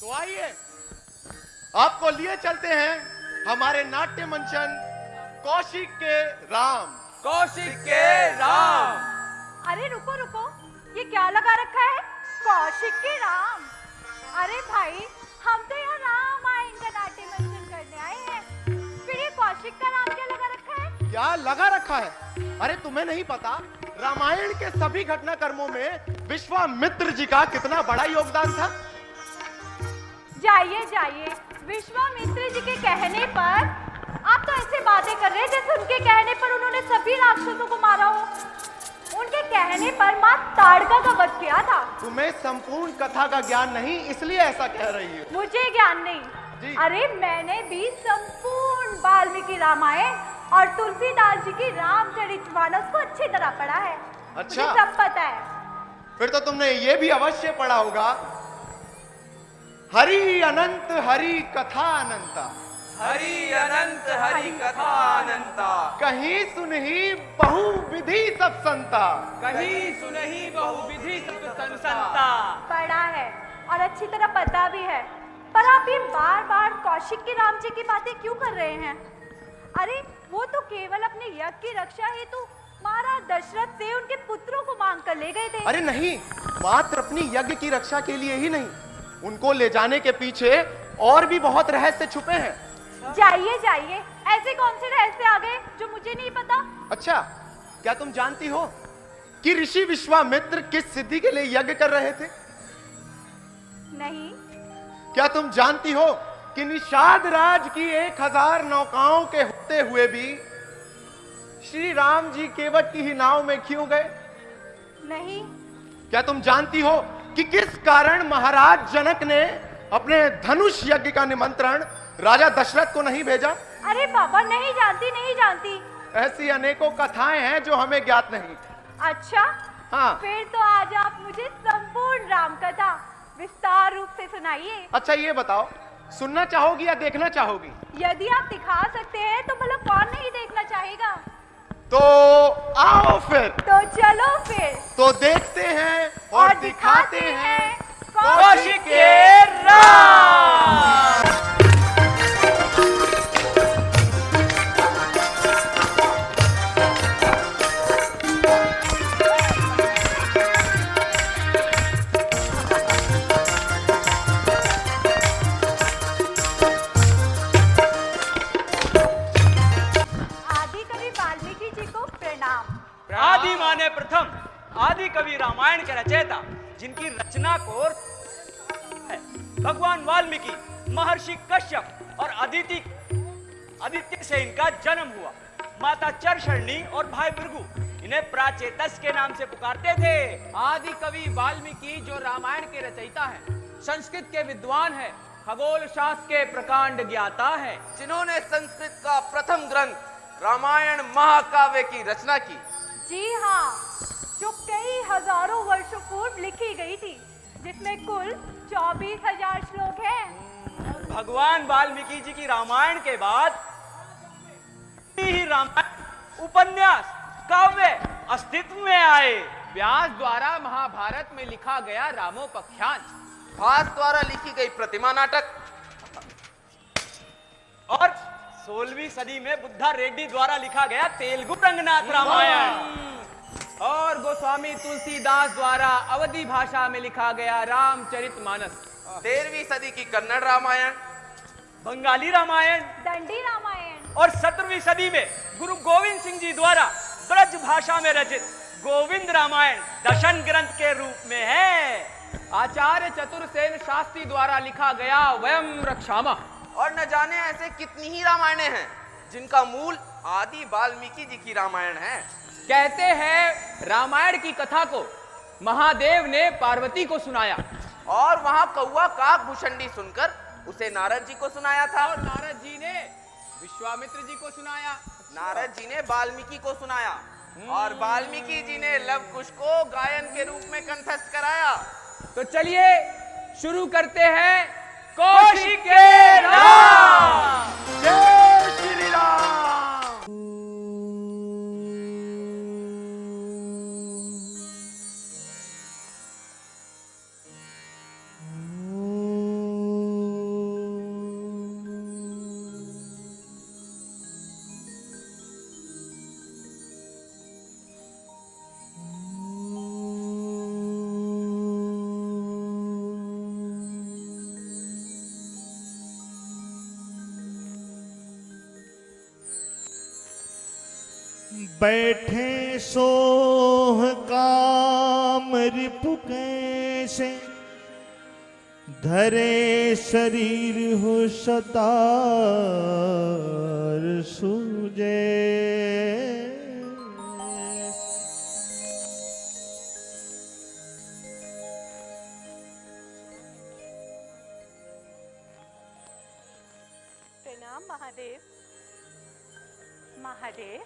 तो आइए आपको लिए चलते हैं हमारे नाट्य मंचन कौशिक के राम। कौशिक के राम। अरे रुको रुको, ये क्या लगा रखा है? कौशिक के राम। अरे भाई, हम तो यहाँ रामायण का नाट्य मंचन करने आए हैं, फिर ये कौशिक का राम क्या लगा रखा है? क्या लगा रखा है? अरे तुम्हें नहीं पता रामायण के सभी घटनाक्रमों में विश्वामित्र जी का कितना बड़ा योगदान था? जाइए जाइए, विश्वामित्र जी के कहने पर आप तो ऐसे बातें कर रहे हैं जैसे उनके कहने पर उन्होंने सभी राक्षसों को मारा हो। उनके कहने पर मां ताड़का का वध किया था। तुम्हें संपूर्ण कथा का ज्ञान नहीं, इसलिए ऐसा कह रही हो। मुझे ज्ञान नहीं जी। अरे मैंने भी संपूर्ण वाल्मीकि रामायण और तुलसीदास जी की रामचरितमानस को अच्छी तरह पढ़ा है। अच्छा। मुझे सब पता है। फिर तो तुमने ये भी अवश्य पढ़ा होगा, हरि अनंत हरि कथा अनंता, हरि अनंत हरि कथा अनंता, कहीं सुनही बहुविधि सब संता। कहीं सुनहि बहुविधि सब संता। पढ़ा है और अच्छी तरह पता भी है, पर आप ये बार बार कौशिक के राम जी की बातें क्यों कर रहे हैं? अरे वो तो केवल अपने यज्ञ की रक्षा हेतु महाराज दशरथ से उनके पुत्रों को मांग कर ले गए थे। अरे नहीं, मात्र अपनी यज्ञ की रक्षा के लिए ही नहीं, उनको ले जाने के पीछे और भी बहुत रहस्य छुपे हैं। जाइए जाइए, ऐसे कौन से रहस्य आ गए जो मुझे नहीं पता? अच्छा, क्या तुम जानती हो कि ऋषि विश्वामित्र किस सिद्धि के लिए यज्ञ कर रहे थे? नहीं। क्या तुम जानती हो कि निषाद राज की 1000 नौकाओं के होते हुए भी श्री राम जी केवट की ही नाव में क्यों गए? नहीं। क्या तुम जानती हो कि किस कारण महाराज जनक ने अपने धनुष यज्ञ का निमंत्रण राजा दशरथ को नहीं भेजा? अरे बाबा, नहीं जानती नहीं जानती। ऐसी अनेकों कथाएं हैं जो हमें ज्ञात नहीं। अच्छा। हाँ। फिर तो आज आप मुझे संपूर्ण राम कथा विस्तार रूप से सुनाइए। अच्छा ये बताओ, सुनना चाहोगी या देखना चाहोगी? यदि आप दिखा सकते हैं तो भला कौन नहीं देखना चाहेगा? तो आओ फिर। तो चलो फिर। तो देखते हैं और दिखाते हैं कौशिक के राम। आदि माने प्रथम, आदि कवि रामायण के रचयिता, जिनकी रचना को भगवान वाल्मीकि, महर्षि कश्यप और आदित्य से इनका जन्म हुआ। माता चरशरणी और भाई भृगु इन्हें प्राचेतस के नाम से पुकारते थे। आदि कवि वाल्मीकि जो रामायण के रचयिता हैं, संस्कृत के विद्वान हैं, खगोल शास्त्र के प्रकांड ज्ञाता हैं, जिन्होंने संस्कृत का प्रथम ग्रंथ रामायण महाकाव्य की रचना की। जी हाँ, जो कई हजारों वर्षों पूर्व लिखी गई थी, जिसमें कुल 24,000 श्लोक हैं। भगवान वाल्मीकि जी की रामायण के बाद ही रामायण, उपन्यास, काव्य अस्तित्व में आए। व्यास द्वारा महाभारत में लिखा गया रामोपख्यान, भास द्वारा लिखी गई प्रतिमा नाटक और 16वीं सदी में बुद्धा रेड्डी द्वारा लिखा गया तेलुगु रंगनाथ रामायण, और गोस्वामी तुलसीदास द्वारा अवधी भाषा में लिखा गया रामचरितमानस, 13वीं सदी की कन्नड़ रामायण, बंगाली रामायण, दंडी रामायण, और 17वीं सदी में गुरु गोविंद सिंह जी द्वारा ब्रज भाषा में रचित गोविंद रामायण दशन ग्रंथ के रूप में है। आचार्य चतुर्सेन शास्त्री द्वारा लिखा गया वयम रक्षामा, और न जाने ऐसे कितनी ही रामायणें हैं जिनका मूल आदि वाल्मीकि जी की रामायण है। कहते हैं रामायण की कथा को महादेव ने पार्वती को सुनाया, और वहां कौआ काक भुषंडी सुनकर उसे नारद जी को सुनाया था, और नारद जी ने विश्वामित्र जी को सुनाया, नारद जी ने वाल्मीकि को सुनाया, और वाल्मीकि जी ने लव कुश को गायन के रूप में कंठस्थ कराया। तो चलिए शुरू करते हैं कौशिक के राम। जय श्री राम। बैठे सोह काम रिपु कैसे, धरे शरीर हो सतार सूजे। प्रणाम महादेव। महादेव,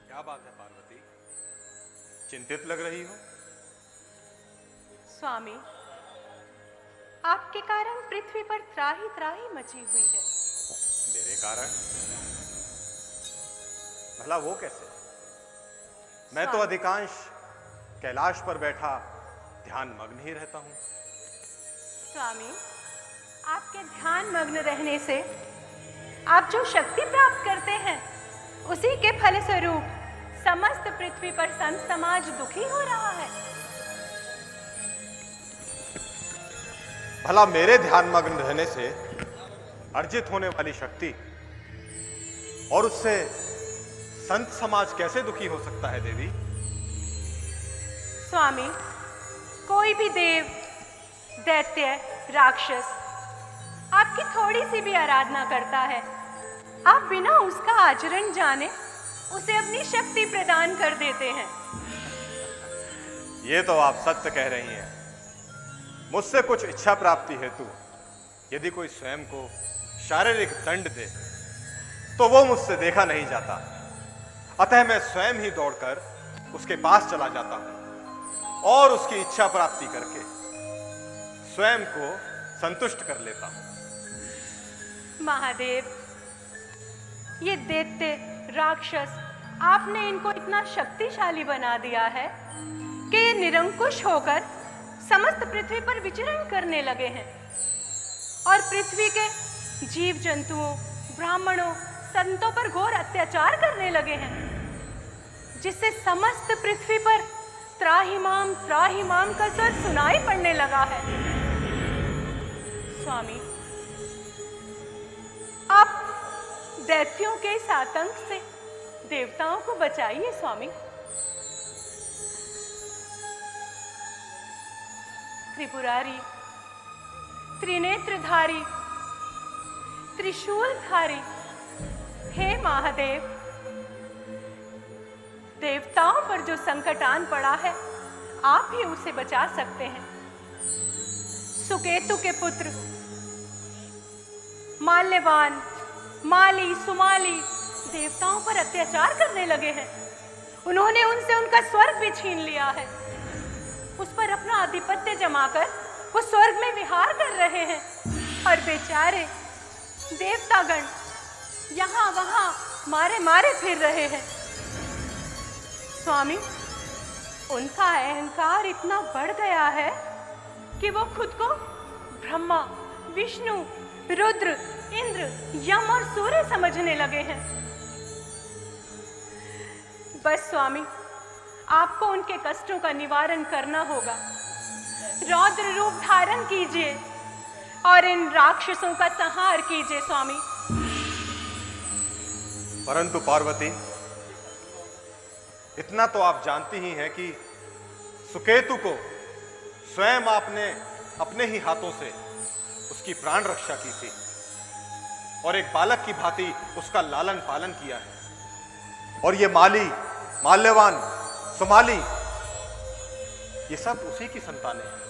क्या बात है पार्वती, चिंतित लग रही हो? स्वामी, आपके कारण पृथ्वी पर त्राही त्राही मची हुई है। मेरे कारण? भला वो कैसे? मैं तो स्वामी। अधिकांश कैलाश पर बैठा ध्यान मग्न ही रहता हूं। स्वामी, आपके ध्यान मग्न रहने से आप जो शक्ति प्राप्त करते हैं, उसी के फलस्वरूप समस्त पृथ्वी पर संत समाज दुखी हो रहा है। भला मेरे ध्यान मग्न रहने से अर्जित होने वाली शक्ति और उससे संत समाज कैसे दुखी हो सकता है देवी? स्वामी, कोई भी देव, दैत्य, राक्षस आपकी थोड़ी सी भी आराधना करता है, आप बिना उसका आचरण जाने उसे अपनी शक्ति प्रदान कर देते हैं। ये तो आप सत्य कह रही हैं। मुझसे कुछ इच्छा प्राप्ति हेतु यदि कोई स्वयं को शारीरिक दंड दे तो वो मुझसे देखा नहीं जाता, अतः मैं स्वयं ही दौड़कर उसके पास चला जाता हूं और उसकी इच्छा प्राप्ति करके स्वयं को संतुष्ट कर लेता हूं। महादेव, ये दैत्य, राक्षस, आपने इनको इतना शक्तिशाली बना दिया है कि ये निरंकुश होकर समस्त पृथ्वी पर विचरण करने लगे हैं और पृथ्वी के जीव जंतुओं, ब्राह्मणों, संतों पर घोर अत्याचार करने लगे हैं, जिससे समस्त पृथ्वी पर त्राहिमाम त्राहिमाम का स्वर सुनाई पड़ने लगा है। स्वामी, आप दैत्यों के इस आतंक से देवताओं को बचाइए। स्वामी, त्रिपुरारी, त्रिनेत्रधारी, त्रिशूलधारी, हे महादेव, देवताओं पर जो संकट आन पड़ा है, आप ही उसे बचा सकते हैं। सुकेतु के पुत्र माल्यवान, माली, सुमाली देवताओं पर अत्याचार करने लगे हैं। उन्होंने उनसे उनका स्वर्ग भी छीन लिया है। उस पर अपना आधिपत्य जमाकर वो स्वर्ग में विहार कर रहे हैं और बेचारे देवतागण यहाँ वहाँ मारे मारे फिर रहे हैं। स्वामी, उनका अहंकार इतना बढ़ गया है कि वो खुद को ब्रह्मा, विष्णु, रुद्र, इंद्र, यम और सूर्य समझने लगे हैं। बस स्वामी, आपको उनके कष्टों का निवारण करना होगा। रौद्र रूप धारण कीजिए और इन राक्षसों का संहार कीजिए। स्वामी, परंतु पार्वती, इतना तो आप जानती ही हैं कि सुकेतु को स्वयं आपने अपने ही हाथों से उसकी प्राण रक्षा की थी और एक बालक की भांति उसका लालन पालन किया है। और ये माली, माल्यवान, सुमाली, ये सब उसी की संतानें हैं।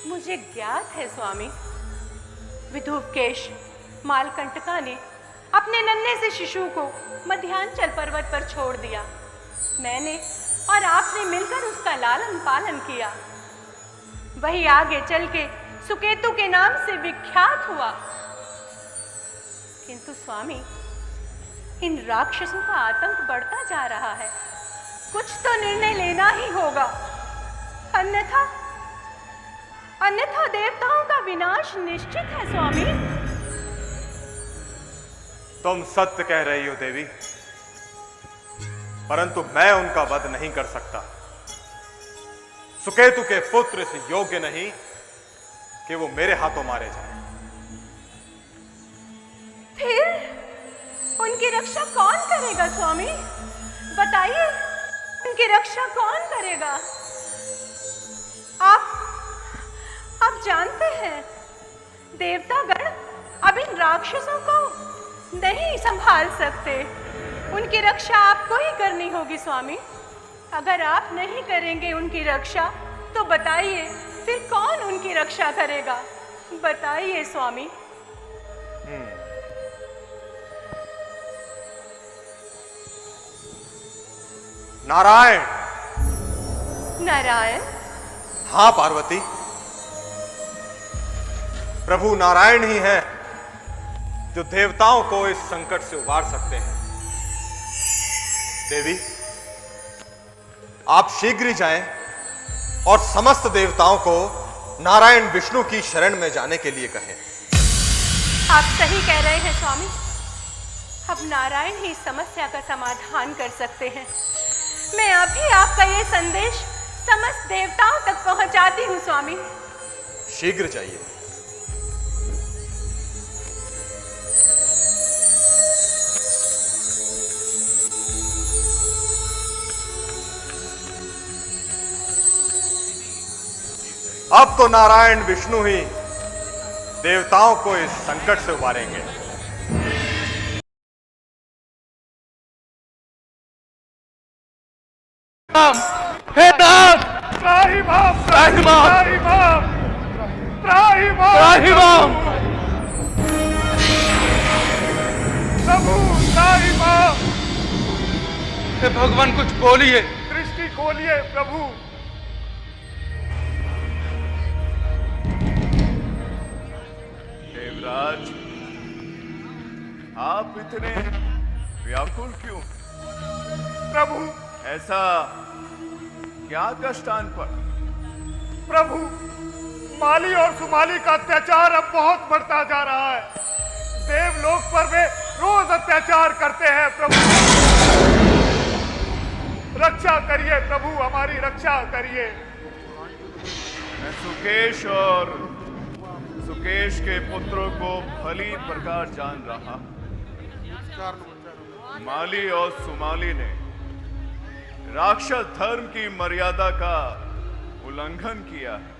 मुझे ज्ञात है स्वामी, विधुकेश, मालकंटका ने अपने नन्हे से शिशु को मध्यांचल पर्वत पर छोड़ दिया। मैंने और आपने मिलकर उसका लालन पालन किया। वही आगे चल के सुकेतु के नाम से विख्यात हुआ। किंतु स्वामी, इन राक्षसों का आतंक बढ़ता जा रहा है। कुछ तो निर्णय लेना ही होगा, अन्यथा देवताओं का विनाश निश्चित है। स्वामी, तुम सत्य कह रही हो देवी, परंतु मैं उनका वध नहीं कर सकता। सुकेतु के पुत्र इस योग्य नहीं कि वो मेरे हाथों मारे जाए। फिर उनकी रक्षा कौन करेगा स्वामी? बताइए, उनकी रक्षा कौन करेगा? आप जानते हैं, देवतागण अब इन राक्षसों को नहीं संभाल सकते। उनकी रक्षा आपको ही करनी होगी स्वामी। अगर आप नहीं करेंगे उनकी रक्षा, तो बताइए फिर कौन उनकी रक्षा करेगा? बताइए स्वामी। नारायण। नारायण? हाँ पार्वती, प्रभु नारायण ही हैं जो देवताओं को इस संकट से उबार सकते हैं। देवी, आप शीघ्र ही जाएं और समस्त देवताओं को नारायण विष्णु की शरण में जाने के लिए कहें। आप सही कह रहे हैं स्वामी। अब नारायण ही समस्या का समाधान कर सकते हैं। मैं अभी आपका ये संदेश समस्त देवताओं तक पहुंचाती हूँ स्वामी। शीघ्र जाइए। अब तो नारायण विष्णु ही देवताओं को इस संकट से उबारेंगे। हे नाथ, त्राहिमाम, त्राहिमाम, त्राहिमाम, त्राहिमाम, त्राहिमाम, प्रभु त्राहिमाम। हे भगवान, कुछ बोलिए, दृष्टि खोलिए प्रभु। देवराज, आप इतने व्याकुल क्यों? प्रभु, ऐसा क्या कष्ट आन पर? प्रभु, माली और सुमाली का अत्याचार अब बहुत बढ़ता जा रहा है। देवलोक पर वे रोज अत्याचार करते हैं। प्रभु, रक्षा करिए प्रभु, हमारी रक्षा करिए। मैं सुकेश और सुकेश के पुत्रों को भली प्रकार जान रहा। माली और सुमाली ने राक्षस धर्म की मर्यादा का उल्लंघन किया है।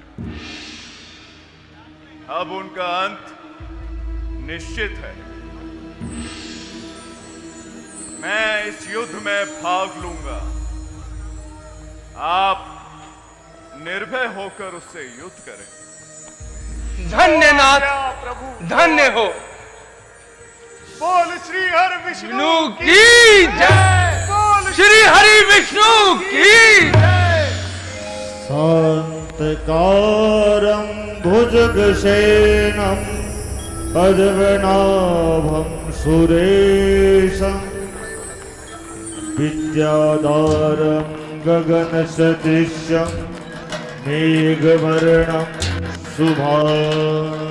अब उनका अंत निश्चित है। मैं इस युद्ध में भाग लूंगा। आप निर्भय होकर उससे युद्ध करें। धन्य नाथ, धन्य हो। बोल श्री हरि विष्णु की जय। बोल श्री हरि विष्णु की जय। शान्तकारं भुजगशयनं पद्मनाभं सुरेशं विद्याधरं गगनसदृशं मेघवर्णं शुभांगं